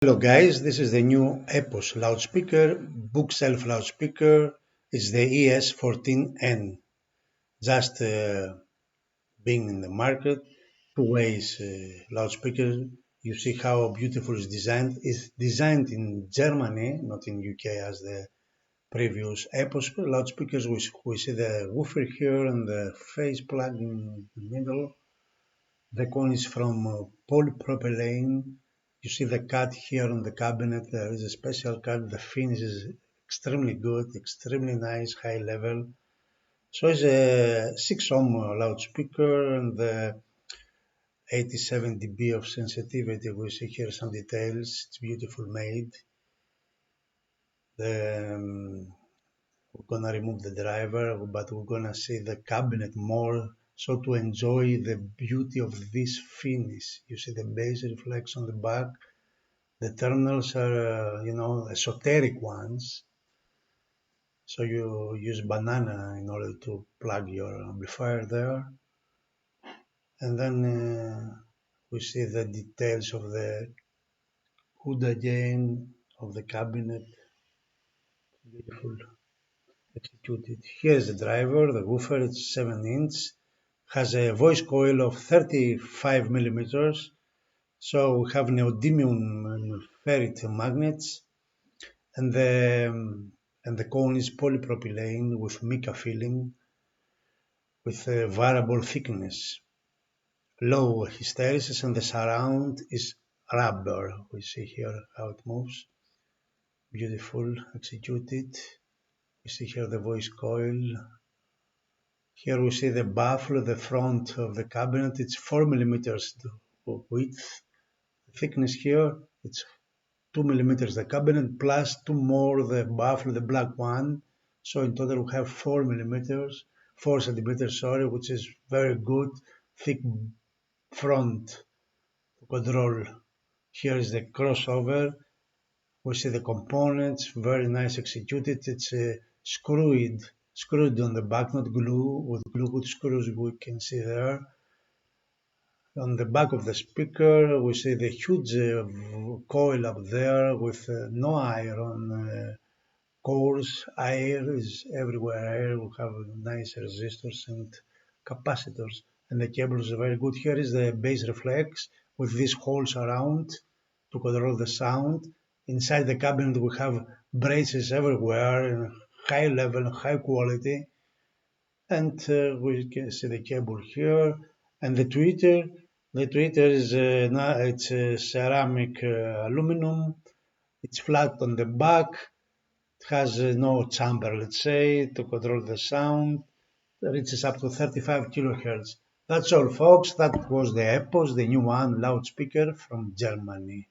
Hello guys, this is the new Epos loudspeaker, bookshelf loudspeaker. It's the ES14N. Just being in the market, two ways loudspeaker. You see how beautiful it's designed. It's designed in Germany, not in UK as the previous Epos loudspeakers. We see the woofer here and the face plug in the middle. The cone is from polypropylene. You see the cut here on the cabinet. There is a special cut. The finish is extremely good, extremely nice, high level. So it's a 6 ohm loudspeaker and the 87 dB of sensitivity. We see here some details. It's beautiful made. We're gonna remove the driver, but we're gonna see the cabinet more. So to enjoy the beauty of this finish, you see the base reflex on the back. The terminals are, esoteric ones. So you use banana in order to plug your amplifier there. And then we see the details of the hood again, of the cabinet. Beautiful executed. Here's the driver, the woofer, it's 7-inch. Has a voice coil of 35 millimeters. So we have neodymium and ferrite magnets, and the cone is polypropylene with mica filling with a variable thickness. Low hysteresis, and the surround is rubber. We see here how it moves. Beautiful executed. We see here the voice coil. Here we see the baffle, the front of the cabinet. It's 4 millimeters width. The thickness here, it's 2 millimeters the cabinet plus 2 more the baffle, the black one. So in total we have 4 millimeters, 4 centimeters, sorry, which is very good, thick front to control. Here is the crossover. We see the components, very nice executed. It's screwed on the back, not glue. With glue with screws we can see there. On the back of the speaker we see the huge coil up there with no iron cores. Air is everywhere. Air will have nice resistors and capacitors, and the cable is very good. Here is the bass reflex with these holes around to control the sound. Inside the cabinet we have braces everywhere in high level, high quality, and we can see the cable here. And the tweeter is it's ceramic aluminum. It's flat on the back. It has no chamber, let's say, to control the sound. It reaches up to 35 kilohertz. That's all, folks. That was the Epos, the new one loudspeaker from Germany.